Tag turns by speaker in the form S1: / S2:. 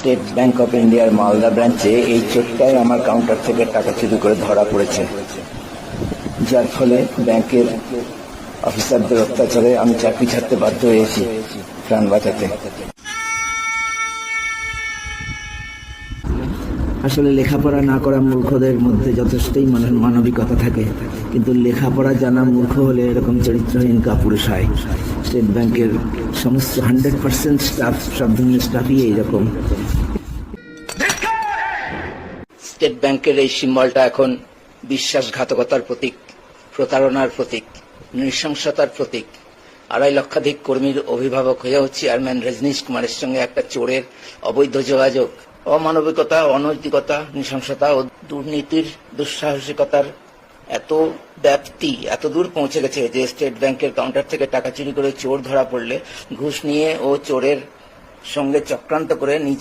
S1: State bank of ইন্ডিয়ার মালদা ব্রাঞ্চে এই চোরটাই আমার কাউন্টার থেকে টাকা চুরি করে ধরা পড়েছে, যার ফলে ব্যাংকের অফিসারদের অত্যাচারে আমি চাকরি ছাড়তে বাধ্য হয়েছি প্রাণ বাঁচাতে। আসলে লেখাপড়া না করা মূর্খদের মধ্যে যথেষ্টই মানবিকতা থাকে, কিন্তু লেখাপড়া জানা মূর্খ হলে এরকম চরিত্রহীন কাপুরুষ হয়। স্টেট ব্যাংকের সমস্ত 100% স্টাফ, সব ধরনের স্টাফই এইরকম। স্টেট ব্যাংকের এই সিম্বলটা এখন বিশ্বাসঘাতকতার প্রতীক, প্রতারণার প্রতীক, নৃশংসতার প্রতীক। 2.5 লক্ষাধিক কর্মীর অভিভাবক হয়েও চেয়ারম্যান রজনীশ কুমারের সঙ্গে একটা চোরের অবৈধ যোগাযোগ, অমানবিকতা, অনৈতিকতা, নৃশংসতা ও দুর্নীতির দুঃসাহসিকতার এত ব্যাপ্তি এত দূর পৌঁছে গেছে যে স্টেট ব্যাংকের কাউন্টার থেকে টাকা চুরি করে চোর ধরা পড়লে ঘুষ নিয়ে ও চোরের সঙ্গে চক্রান্ত করে নিজে